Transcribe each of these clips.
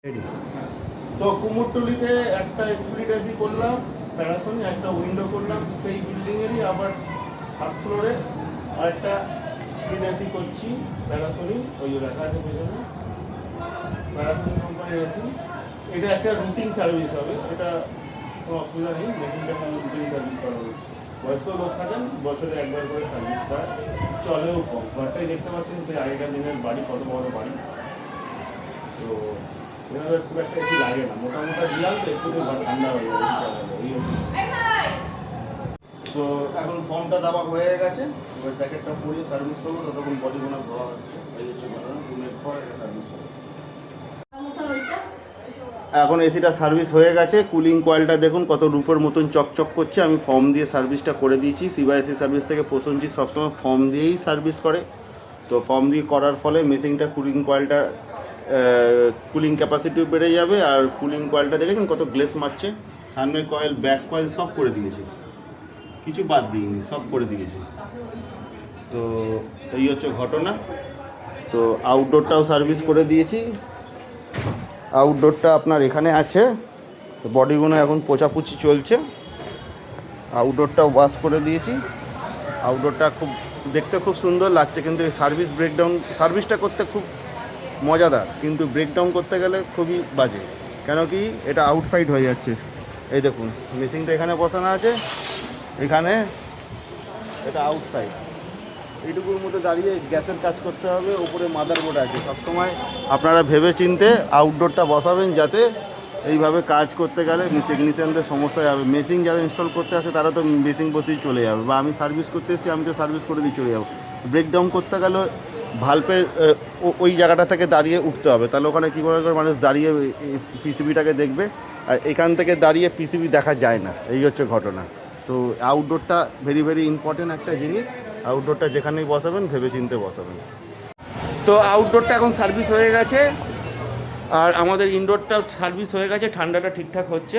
Ready. তো কুমোরটুলিতে একটা স্প্লিট এসি করলাম, প্যারাসোনিক একটা উইন্ডো করলাম, সেই বিল্ডিংয়েরই আবার ফার্স্ট ফ্লোরে আরেকটা স্প্লিট এসি করছি প্যারাসোনিক, ওই লেখা আছে পেছনে প্যারাসোনিক কোম্পানির এসি। এটা একটা রুটিন সার্ভিস হবে, এটা কোনো অসুবিধা নেই, মেশিনটা কোনো রুটিন সার্ভিস করা হবে। বয়স্ক লোক থাকেন, বছরে একবার করে সার্ভিস করা, চলেও কম। ঘরটাই দেখতে পাচ্ছেন সেই আগেকার দিনের বাড়ি, কত বড় বাড়ি। তো এভাবে খুব একটা এসি লাগে না, মোটামুটি দিলাম তো একটু ঘর ঠান্ডা হয়ে যাবে এই তো এখন ফর্মটা দেওয়া হয়ে গেছে, এবার জ্যাকেটটা পরিয়ে সার্ভিস করবো, ততক্ষণ বডি বোনা ধোয়া হচ্ছে। এই হচ্ছে ঘটনা, 2 মিনিট পর এটা সার্ভিস করবো। এখন এসিটা সার্ভিস হয়ে গেছে, কুলিং কয়েলটা দেখুন কত রূপের মতন চকচক করছে। আমি ফর্ম দিয়ে সার্ভিসটা করে দিয়েছি। সিবাইএসি সার্ভিস থেকে প্রসেনজিৎ সবসময় ফর্ম দিয়েই সার্ভিস করে। তো ফর্ম দিয়ে করার ফলে মেশিনটা কুলিং কয়েলটা কুলিং ক্যাপাসিটিও বেড়ে যাবে। আর কুলিং কয়েলটা দেখেছেন কত গ্লেস মারছে, সামনের কয়েল ব্যাক কয়েল সব করে দিয়েছে, কিছু বাদ দিইনি, সব করে দিয়েছে। তো এই হচ্ছে ঘটনা। তো আউটডোরটাও সার্ভিস করে দিয়েছি। আউটডোরটা আপনার এখানে আছে, বডিগুলো এখন পোছাপুছি চলছে। আউটডোরটাও ওয়াশ করে দিয়েছি। আউটডোরটা খুব দেখতে খুব সুন্দর লাগছে, কিন্তু এই সার্ভিসটা করতে খুব মজাদার, কিন্তু ব্রেকডাউন করতে গেলে খুবই বাজে। কেন কি এটা আউটসাইড হয়ে যাচ্ছে। এই দেখুন মেশিনটা এখানে বসানো আছে, এখানে এটা আউটসাইড, এইটুকুর মধ্যে দাঁড়িয়ে গ্যাসের কাজ করতে হবে। ওপরে মাদারবোর্ড আছে, সবসময় আপনারা ভেবে চিনতে আউটডোরটা বসাবেন, যাতে এইভাবে কাজ করতে গেলে টেকনিশিয়ানদের সমস্যা হবে। মেশিন যারা ইনস্টল করতে আসে তারা তো মেশিন বসেই চলে যাবে, বা আমি সার্ভিস করতে এসেছি আমি তো সার্ভিস করে দিয়ে চলে যাবো। ব্রেকডাউন করতে গেলে ভাল্বের ওই জায়গাটা থেকে দাঁড়িয়ে উঠতে হবে, তাহলে ওখানে কী করে মানুষ দাঁড়িয়ে পিসিবিটাকে দেখবে, আর এখান থেকে দাঁড়িয়ে পিসিবি দেখা যায় না। এই হচ্ছে ঘটনা। তো আউটডোরটা ভেরি ভেরি ইম্পর্টেন্ট একটা জিনিস। আউটডোরটা যেখানেই বসাবেন ভেবে চিনতে বসাবেন। তো আউটডোরটা এখন সার্ভিস হয়ে গেছে, আর আমাদের ইনডোরটাও সার্ভিস হয়ে গেছে। ঠান্ডাটা ঠিকঠাক হচ্ছে।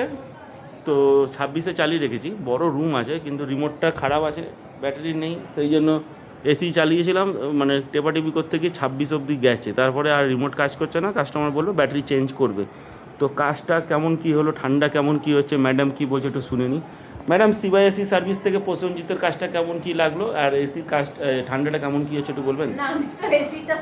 তো 26-এ চালিয়ে রেখেছি, বড় রুম আছে কিন্তু রিমোটটা খারাপ আছে, ব্যাটারি নেই, সেই জন্য এসি চালিয়েছিলাম। মানে টেপাটিপি করতে গিয়ে 26 অবধি গেছে, তারপরে আর রিমোট কাজ করছে না। কাস্টমার বললো ব্যাটারি চেঞ্জ করবে। তো কাজটা কেমন কি হলো, ঠান্ডা কেমন কি হচ্ছে, ম্যাডাম কি বলছে একটু শুনে নিই। ম্যাডাম, সিবাইএসি সার্ভিস থেকে প্রসেনজিতের কাজটা কেমন কি লাগলো, আর এসির কাজ ঠান্ডাটা কেমন কি হচ্ছে একটু বলবেন? না, আমি তো এসিটা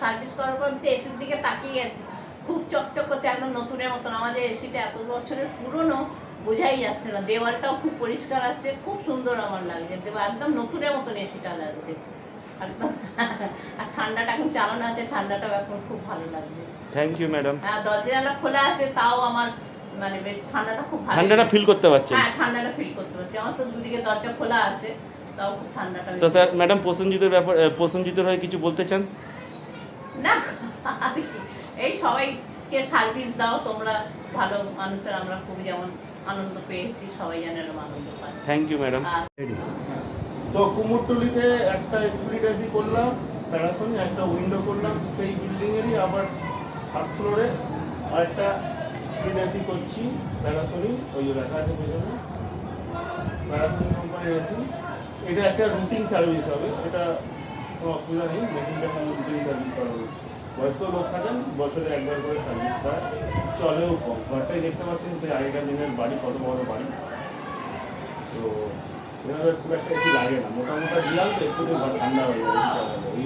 সার্ভিস করার পর আমি তো এসির দিকে তাকিয়ে আছি, খুব চকচক করছে, একদম নতুনের মতন। আমাদের এসিটা এত বছরের পুরনো, বোঝাই যাচ্ছে না। দেওয়ালটাও খুব পরিষ্কার আছে, খুব সুন্দর আমার লাগছে, একদম নতুনের মতন এসিটা লাগছে একদম। আর ঠান্ডাটা এখন চালানো আছে, ঠান্ডাটাও এখন খুব ভালো লাগছে। Thank you madam. হ্যাঁ, দরজা জানলা খোলা আছে, তাও আমার মানে বেশ ঠান্ডাটা খুব ভালো, ঠান্ডাটা ফিল করতে পারছেন? হ্যাঁ, ঠান্ডাটা ফিল করতে পারছি। আমার তো দুদিকে দরজা খোলা আছে, তাও খুব ঠান্ডাটা। তো স্যার, ম্যাডাম প্রসেনজিতের প্রসেনজিতের হয়ে কিছু বলতে চান? না, এই সবাইকে সার্ভিস দাও তোমরা, ভালো মানুষের, আমরা খুব যেমন আনন্দ পেয়েছি, সবাই যেন এরকম আনন্দ পায়। Thank you madam. রেডি। তো কুমোরটুলিতে একটা স্প্লিট এসি করলাম, প্যারাসোনিক একটা উইন্ডো করলাম, সেই বিল্ডিংয়েরই আবার ফার্স্ট ফ্লোরে আরেকটা স্প্লিট এসি করছি প্যারাসোনিক, ওই লেখা আছে পেছনে প্যারাসোনিক কোম্পানির এসি। এটা একটা রুটিন সার্ভিস হবে, এটা কোনো অসুবিধা নেই, মেশিনটা কোনো রুটিন সার্ভিস করা হবে। বয়স্ক লোক থাকেন, বছরে একবার করে সার্ভিস করা, চলেও কম। ঘরটাই দেখতে পাচ্ছেন সেই আগেকার দিনের বাড়ি, কত বড় বাড়ি। তো এভাবে খুব একটা এসি লাগে না, মোটামুটি দিলাম তো একটু ঘর ঠান্ডা হয়ে যাবে এই